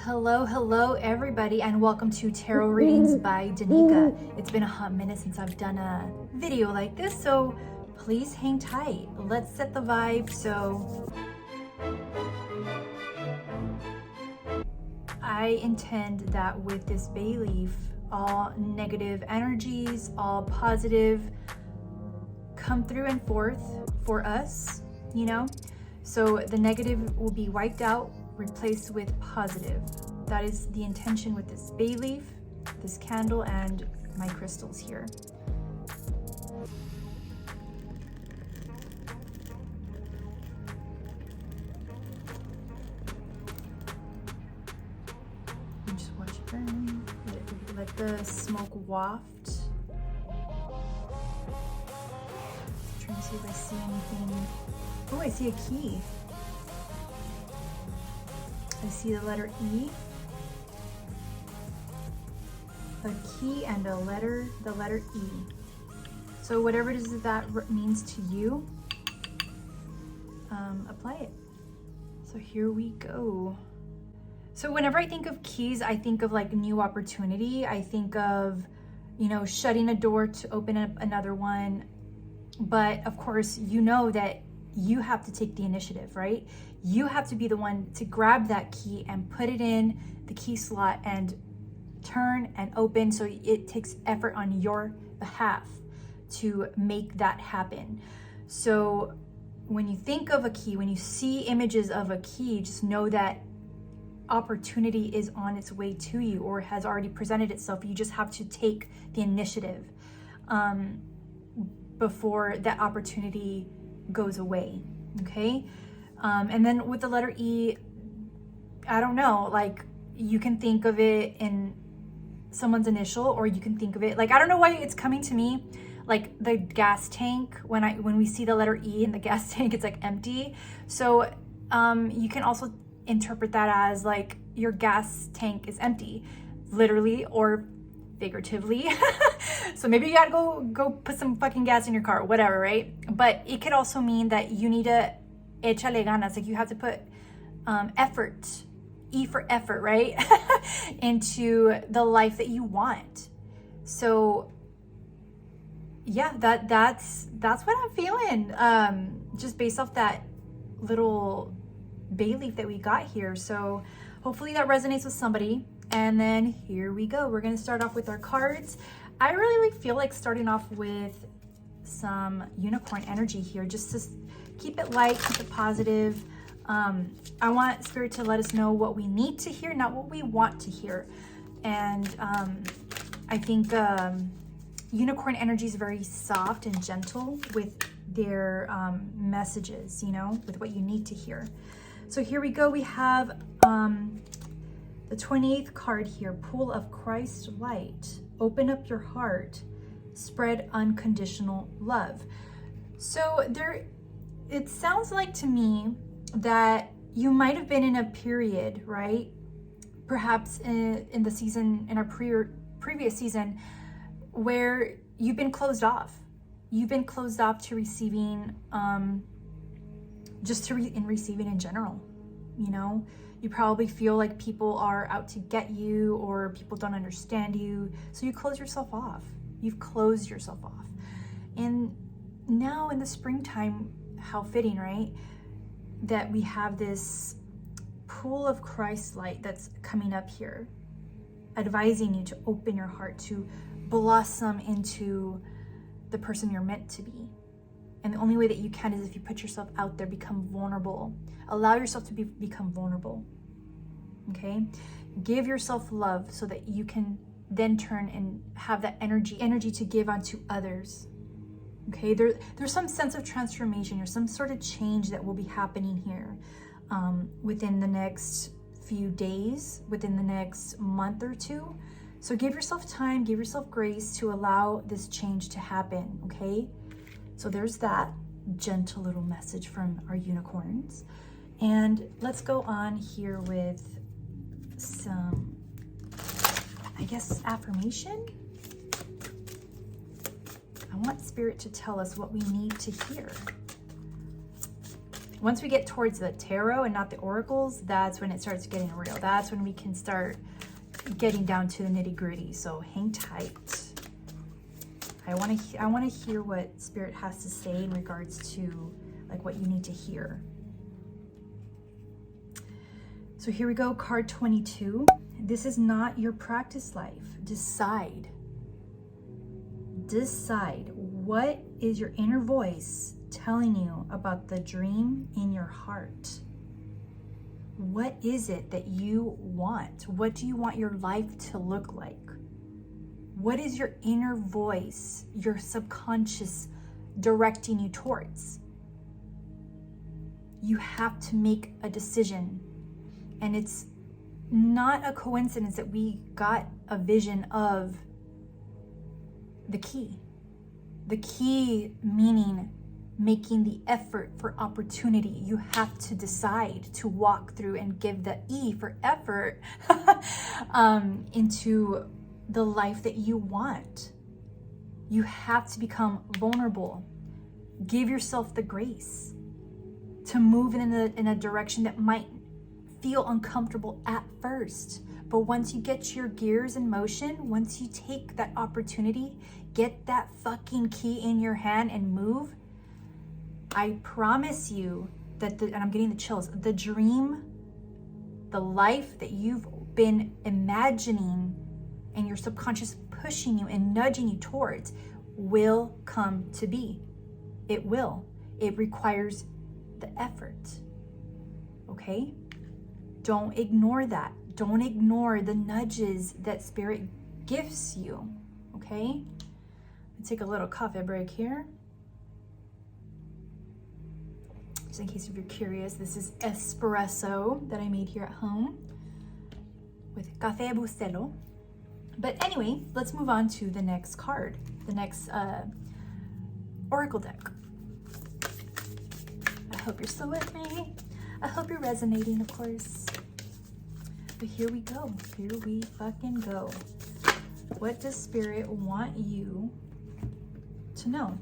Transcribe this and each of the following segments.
Hello everybody, and welcome to Tarot Readings by Danika. It's been a hot minute since I've done a video like this, so please hang tight. Let's set the vibe. So I intend that with this bay leaf, all negative energies, all positive, come through and forth for us, you know? So the negative will be wiped out, replaced with positive. That is the intention with this bay leaf, this candle, and my crystals here. And just watch it burn. Let the smoke waft. Trying to see if I see anything. Oh, I see a key. I see the letter E, a key, and the letter E. So whatever it is that means to you, apply it. So here we go. So whenever I think of keys, I think of like new opportunity. I think of, you know, shutting a door to open up another one. But of course, you know that you have to take the initiative, right? You have to be the one to grab that key and put it in the key slot and turn and open. So it takes effort on your behalf to make that happen. So when you think of a key, when you see images of a key, just know that opportunity is on its way to you or has already presented itself. You just have to take the initiative before that opportunity goes away, okay? And then with the letter E, I don't know, like you can think of it in someone's initial, or you can think of it like, I don't know why it's coming to me like the gas tank. When we see the letter E in the gas tank, it's like empty. So you can also interpret that as like your gas tank is empty, literally or figuratively. So maybe you gotta go put some fucking gas in your car, whatever, right? But it could also mean that you need to échale ganas, like you have to put effort, E for effort, right? into the life that you want. So yeah, that's what I'm feeling, just based off that little bay leaf that we got here. So hopefully that resonates with somebody. And then here we go. We're gonna start off with our cards. I really feel like starting off with some unicorn energy here, just to keep it light, keep it positive. I want Spirit to let us know what we need to hear, not what we want to hear. And I think unicorn energy is very soft and gentle with their messages, you know, with what you need to hear. So here we go. We have the 28th card here, Pool of Christ Light. Open up your heart, spread unconditional love. So it sounds like to me that you might have been in a period, right? Perhaps in the season, in our previous season, where you've been closed off. You've been closed off to receiving, receiving in general, you know? You probably feel like people are out to get you, or people don't understand you. So you close yourself off. You've closed yourself off. And now in the springtime, how fitting, right? That we have this pool of Christ light that's coming up here, advising you to open your heart, to blossom into the person you're meant to be. And the only way that you can is if you put yourself out there, become vulnerable. Allow yourself to become vulnerable, okay? Give yourself love so that you can then turn and have that energy to give onto others, okay? There's some sense of transformation or some sort of change that will be happening here within the next few days, within the next month or two. So give yourself time, give yourself grace to allow this change to happen, okay? So there's that gentle little message from our unicorns. And let's go on here with some, I guess, affirmation. I want Spirit to tell us what we need to hear. Once we get towards the tarot and not the oracles, that's when it starts getting real. That's when we can start getting down to the nitty-gritty. So hang tight. I want to hear what Spirit has to say in regards to like what you need to hear. So here we go, card 22. This is not your practice life. Decide. Decide. What is your inner voice telling you about the dream in your heart? What is it that you want? What do you want your life to look like? What is your inner voice, your subconscious directing you towards? You have to make a decision. And it's not a coincidence that we got a vision of the key. The key meaning making the effort for opportunity. You have to decide to walk through and give the E for effort into the life that you want. You have to become vulnerable. Give yourself the grace to move in a direction that might feel uncomfortable at first. But once you get your gears in motion, once you take that opportunity, get that fucking key in your hand and move, I promise you that, and I'm getting the chills, the dream, the life that you've been imagining and your subconscious pushing you and nudging you towards will come to be. It will. It requires the effort. Okay? Don't ignore that. Don't ignore the nudges that Spirit gives you. Okay? Let's take a little coffee break here. Just in case if you're curious, this is espresso that I made here at home with Café Bustelo. But anyway, let's move on to the next card, the next oracle deck. I hope you're still with me. I hope you're resonating, of course. But here we go. Here we fucking go. What does Spirit want you to know?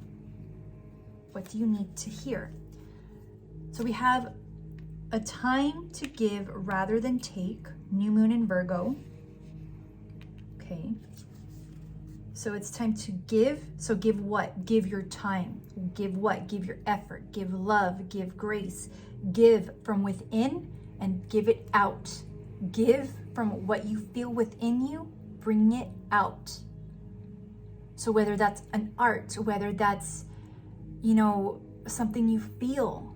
What do you need to hear? So we have a time to give rather than take, new moon in Virgo. Okay. So it's time to give. So give what? Give your time. Give what? Give your effort. Give love. Give grace. Give from within and give it out. Give from what you feel within you. Bring it out. So whether that's an art, whether that's, something you feel,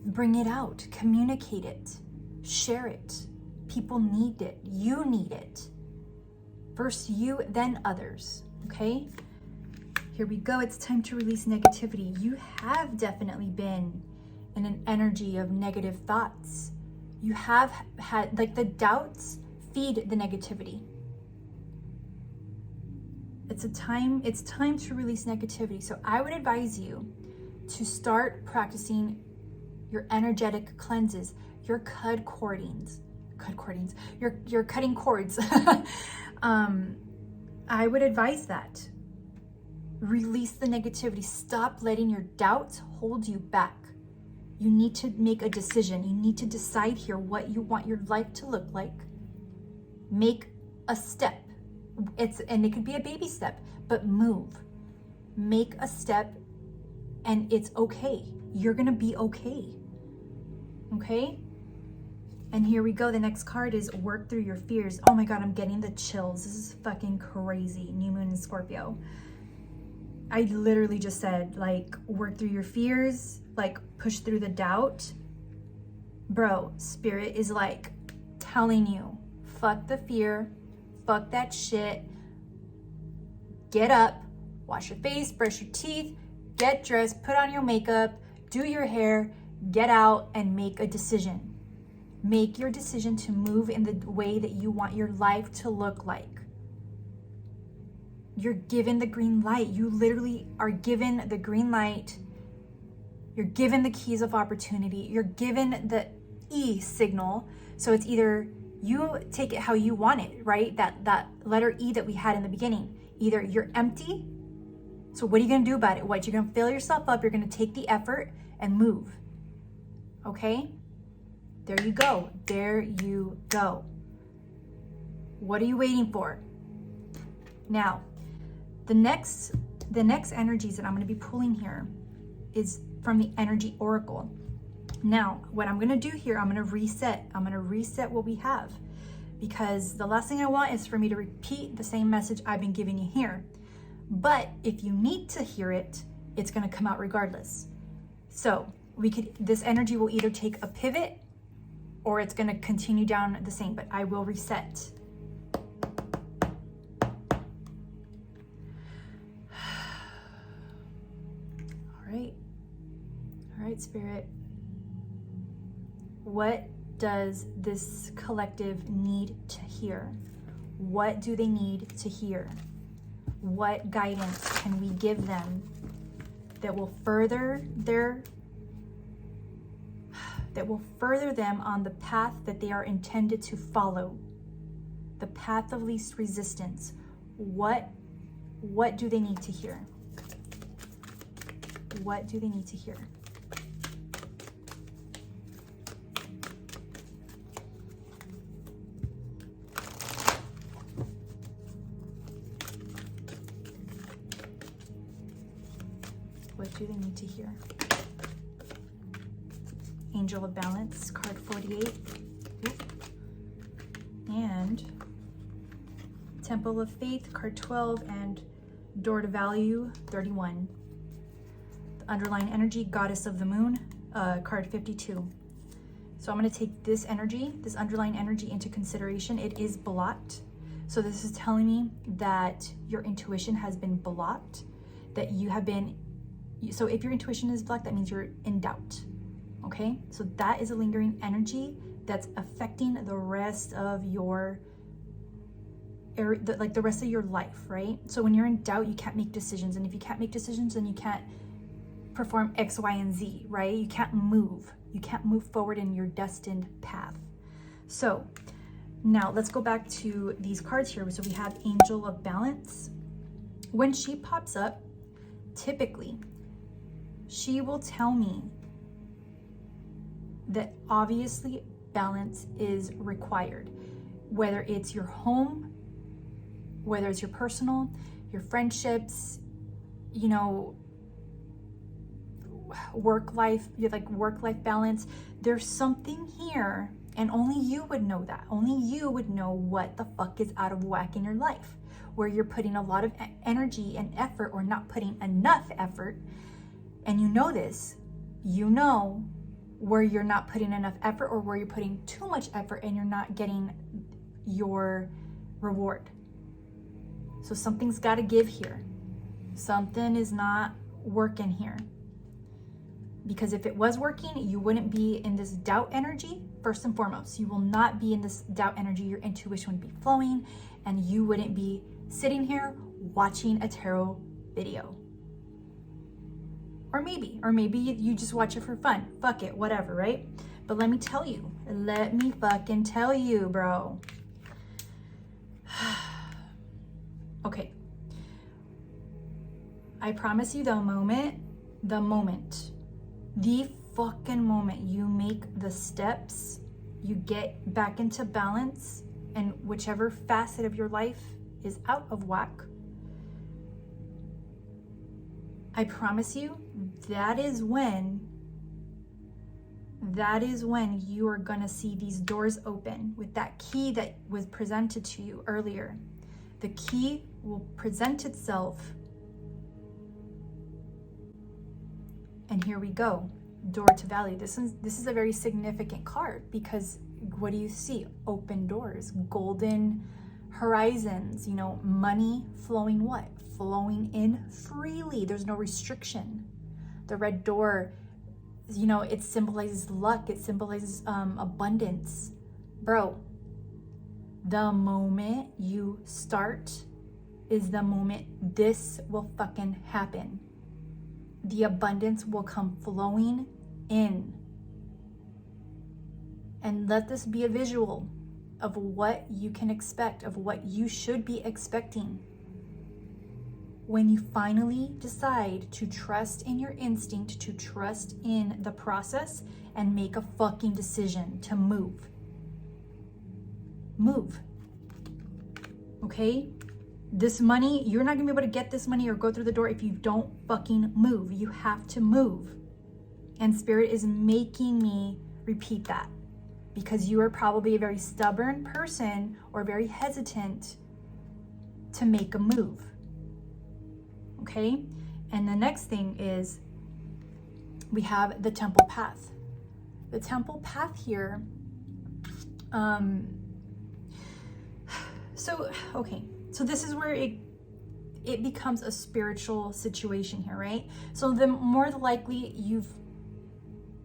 bring it out. Communicate it. Share it. People need it. You need it. First you, then others, okay? Here we go. It's time to release negativity. You have definitely been in an energy of negative thoughts. You have had, the doubts feed the negativity. It's time to release negativity. So I would advise you to start practicing your energetic cleanses, your cutting cords. I would advise that. Release the negativity. Stop letting your doubts hold you back. You need to make a decision. You need to decide here what you want your life to look like. Make a step. And it could be a baby step, but move. Make a step and it's okay. You're gonna be okay. Okay? And here we go. The next card is work through your fears. Oh my God, I'm getting the chills. This is fucking crazy. New moon in Scorpio. I literally just said, work through your fears, push through the doubt. Bro, Spirit is telling you, fuck the fear, fuck that shit. Get up, wash your face, brush your teeth, get dressed, put on your makeup, do your hair, get out and make a decision. Make your decision to move in the way that you want your life to look like. You're given the green light. You literally are given the green light. You're given the keys of opportunity. You're given the E signal. So it's either you take it how you want it, right? That letter E that we had in the beginning. Either you're empty. So what are you going to do about it? You're going to fill yourself up. You're going to take the effort and move. Okay? There you go. There you go. What are you waiting for? Now, the next energies that I'm going to be pulling here is from the energy oracle. Now, what I'm going to do here, I'm going to reset. I'm going to reset what we have, because the last thing I want is for me to repeat the same message I've been giving you here. But if you need to hear it, it's going to come out regardless. So this energy will either take a pivot or it's going to continue down the same, but I will reset. All right, Spirit. What does this collective need to hear? What do they need to hear? What guidance can we give them that will further them on the path that they are intended to follow? The path of least resistance. What do they need to hear? What do they need to hear? What do they need to hear? Angel of Balance, card 48. And Temple of Faith, card 12, and Door to Value, 31. The underlying energy, Goddess of the Moon, card 52. So I'm going to take this energy, this underlying energy, into consideration. It is blocked. So this is telling me that your intuition has been blocked, that you have been, so if your intuition is blocked, that means you're in doubt. Okay, so that is a lingering energy that's affecting the rest of your, like the rest of your life, right? So when you're in doubt, you can't make decisions. And if you can't make decisions, then you can't perform X, Y, and Z, right? You can't move. You can't move forward in your destined path. So now let's go back to these cards here. So we have Angel of Balance. When she pops up, typically, she will tell me that obviously balance is required, whether it's your home, whether it's your personal, your friendships, you know, work life balance. There's something here, and only you would know that. Only you would know what the fuck is out of whack in your life, where you're putting a lot of energy and effort or not putting enough effort. And you know this, you know where you're not putting enough effort or where you're putting too much effort and you're not getting your reward. So something's got to give here. Something is not working here. Because if it was working, you wouldn't be in this doubt energy, first and foremost. You will not be in this doubt energy. Your intuition would be flowing, and you wouldn't be sitting here watching a tarot video. Or maybe you just watch it for fun. Fuck it, whatever, right? But let me fucking tell you, bro. Okay. I promise you, the fucking moment you make the steps, you get back into balance, and whichever facet of your life is out of whack, I promise you, that is when you are gonna see these doors open with that key that was presented to you earlier. The key will present itself. And here we go, Door to Value. This is a very significant card, because what do you see? Open doors, golden horizons, you know, money flowing what? Flowing in freely. There's no restriction. The red door, you know, it symbolizes luck. It symbolizes abundance. Bro, the moment you start is the moment this will fucking happen. The abundance will come flowing in. And let this be a visual of what you can expect, of what you should be expecting. when you finally decide to trust in your instinct, to trust in the process, and make a fucking decision to move. Move. Okay? This money, you're not gonna be able to get this money or go through the door if you don't fucking move. You have to move. And Spirit is making me repeat that because you are probably a very stubborn person or very hesitant to make a move. Okay? And the next thing is we have the temple path. The temple path here, so this is where it becomes a spiritual situation here, right? So the more likely you've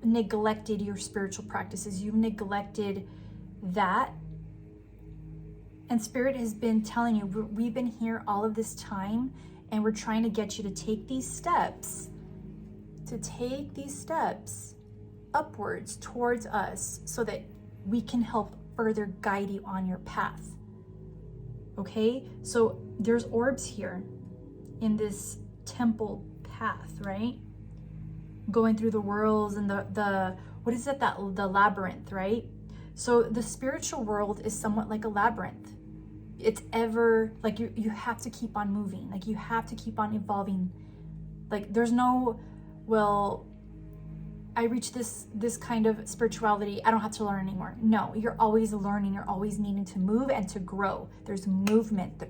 neglected your spiritual practices, you've neglected that, and Spirit has been telling you, we've been here all of this time, and we're trying to get you to take these steps, upwards towards us so that we can help further guide you on your path. Okay, so there's orbs here in this temple path, right? Going through the worlds and the what is it, the labyrinth, right? So the spiritual world is somewhat like a labyrinth. It's ever like you have to keep on moving, like you have to keep on evolving. Like there's no, well, I reached this kind of spirituality, I don't have to learn anymore. No, you're always learning, you're always needing to move and to grow. There's movement.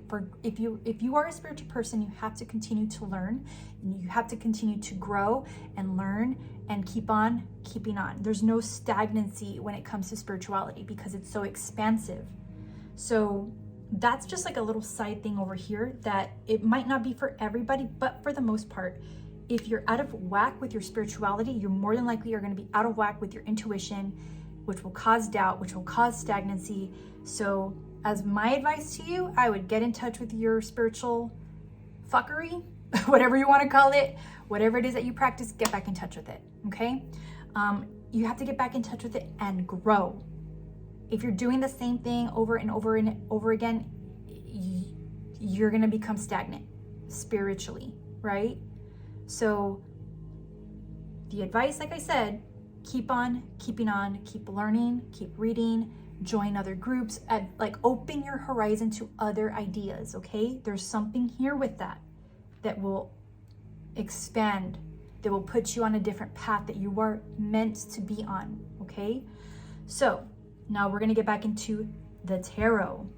If you are a spiritual person, you have to continue to learn, and you have to continue to grow and learn and keep on keeping on. There's no stagnancy when it comes to spirituality because it's so expansive. So that's just like a little side thing over here that it might not be for everybody, but for the most part, if you're out of whack with your spirituality, you're more than likely are going to be out of whack with your intuition, which will cause doubt, which will cause stagnancy. So as my advice to you, I would get in touch with your spiritual fuckery, whatever you want to call it, whatever it is that you practice, get back in touch with it, okay? You have to get back in touch with it and grow. If you're doing the same thing over and over and over again, you're going to become stagnant spiritually, right? So the advice, like I said, keep on keeping on, keep learning, keep reading, join other groups, like open your horizon to other ideas, okay? There's something here with that will expand, that will put you on a different path that you are meant to be on, okay? So now we're gonna get back into the tarot.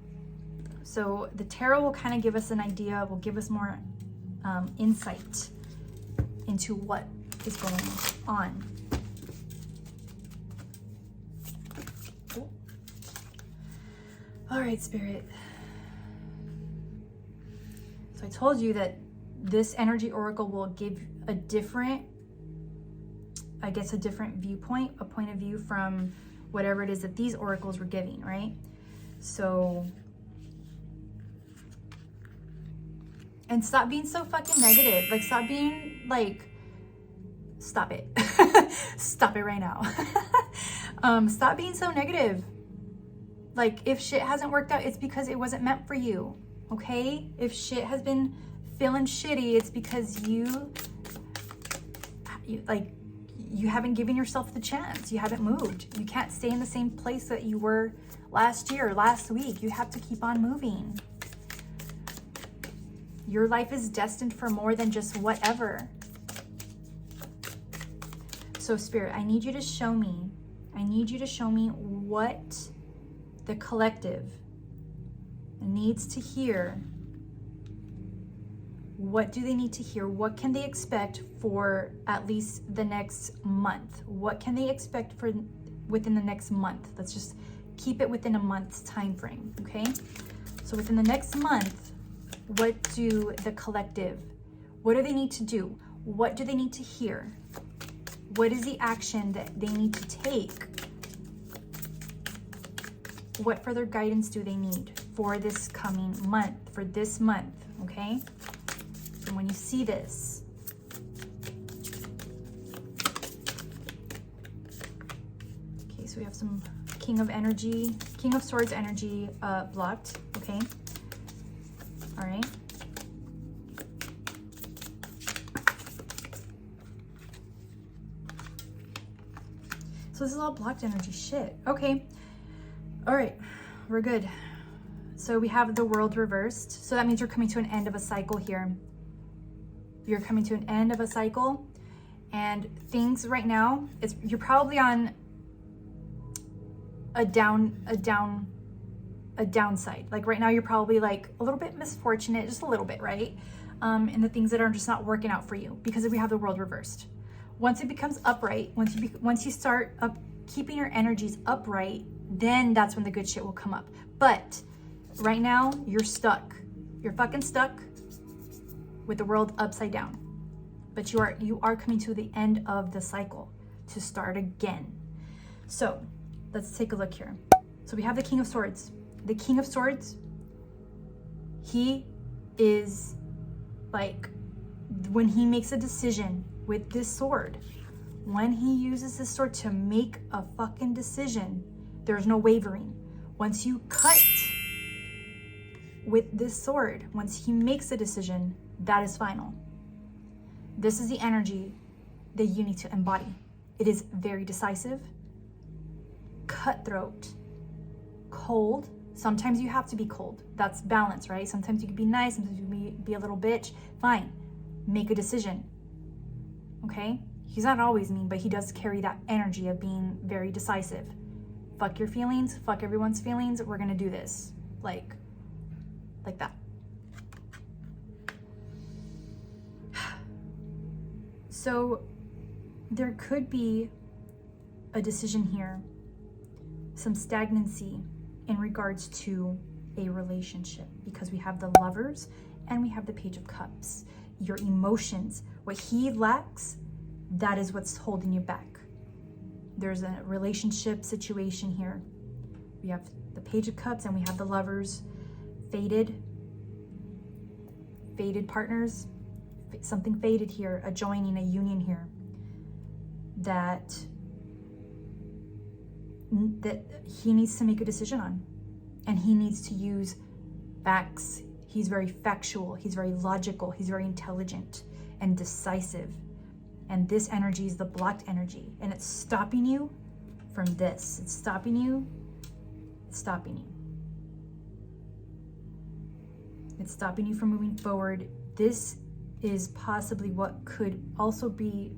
So the tarot will kind of give us an idea, will give us more insight into what is going on. Cool. All right, Spirit. So I told you that this energy oracle will give a different, I guess, a different viewpoint, a point of view from whatever it is that these oracles were giving, right? So, and stop being so fucking negative. Like, stop being like, stop it. Stop it right now. Stop being so negative. Like, if shit hasn't worked out, it's because it wasn't meant for you, okay? If shit has been feeling shitty, it's because you haven't given yourself the chance. You haven't moved. You can't stay in the same place that you were last year, last week. You have to keep on moving. Your life is destined for more than just whatever. So Spirit, I need you to show me what the collective needs to hear. What do they need to hear? What can they expect for at least the next month? What can they expect for within the next month? Let's just keep it within a month's time frame, okay? So within the next month, what do the collective, what do they need to do? What do they need to hear? What is the action that they need to take? What further guidance do they need for this coming month, for this month, okay? And when you see this, okay, so we have some King of Swords energy blocked, okay? All right. this is all blocked energy. Shit. Okay. All right. We're good. So we have the World reversed. So that means you're coming to an end of a cycle here. You're coming to an end of a cycle, and things right now, you're probably on a downside. Like right now, you're probably like a little bit misfortunate, just a little bit, right? And the things that are just not working out for you because we have the World reversed. Once it becomes upright, once you start keeping your energies upright, then that's when the good shit will come up. But right now, you're stuck. You're fucking stuck with the world upside down. But you are coming to the end of the cycle to start again. So let's take a look here. So we have the King of Swords. The King of Swords, he is like, when he makes a decision with this sword, when he uses this sword to make a fucking decision, there's no wavering. Once you cut with this sword, once he makes a decision, that is final. This is the energy that you need to embody. It is very decisive, cutthroat, cold. Sometimes you have to be cold. That's balance, right? Sometimes you can be nice, sometimes you can be a little bitch. Fine, make a decision, okay? He's not always mean, but he does carry that energy of being very decisive. Fuck your feelings, fuck everyone's feelings. We're gonna do this, like that. So there could be a decision here, some stagnancy in regards to a relationship, because we have the Lovers and we have the Page of Cups. Your emotions, what he lacks, that is what's holding you back. There's a relationship situation here. We have the Page of Cups and we have the Lovers. Fated partners, something fated here, a joining, a union here, that he needs to make a decision on, and he needs to use facts. He's very factual, he's very logical, he's very intelligent and decisive, and this energy is the blocked energy, and it's stopping you from this. It's stopping you. It's stopping you. It's stopping you from moving forward. This is possibly what could also be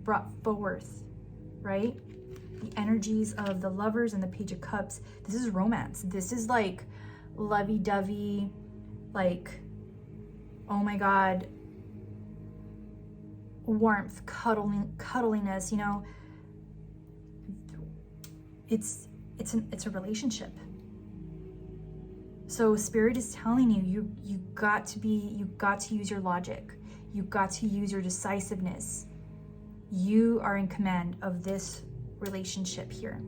brought forth, right? The energies of the Lovers and the Page of Cups. This is romance. This is like lovey-dovey, like, oh my God, warmth, cuddliness, you know. It's a relationship. So Spirit is telling you, you got to use your logic. You got to use your decisiveness. You are in command of this relationship here.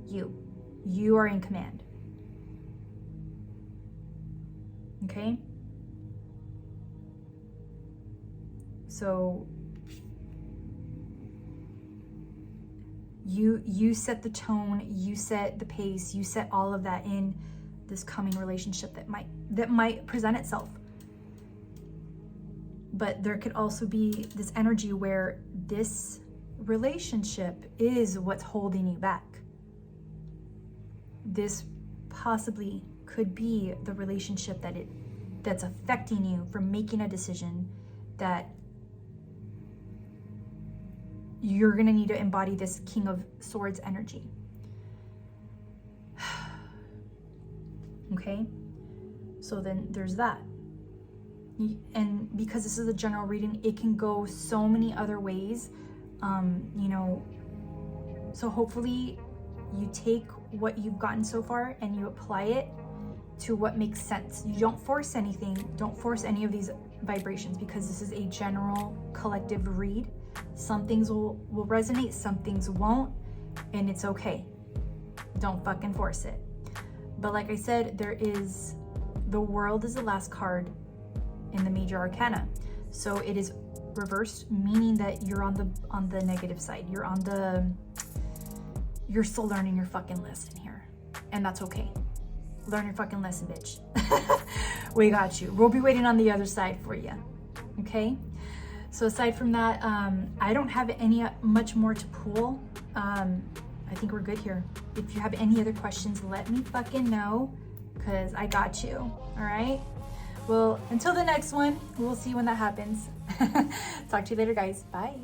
You are in command. Okay? So you set the tone, you set the pace, you set all of that in this coming relationship that might present itself. But there could also be this energy where this relationship is what's holding you back. This possibly could be the relationship that's affecting you from making a decision that you're gonna need to embody this King of Swords energy. Okay, so then there's that. And because this is a general reading, it can go so many other ways, you know, so hopefully you take what you've gotten so far and you apply it to what makes sense. You don't force anything, don't force any of these vibrations, because this is a general collective read. Some things will resonate, some things won't, and it's okay. Don't fucking force it. But like I said, the World is the last card in the major arcana. So it is reversed, meaning that you're on the negative side. You're still learning your fucking lesson here. And that's okay. Learn your fucking lesson, bitch. We got you. We'll be waiting on the other side for you. Okay? So aside from that, I don't have much more to pull. I think we're good here. If you have any other questions, let me fucking know, because I got you. All right? Well, until the next one, we'll see when that happens. Talk to you later, guys. Bye.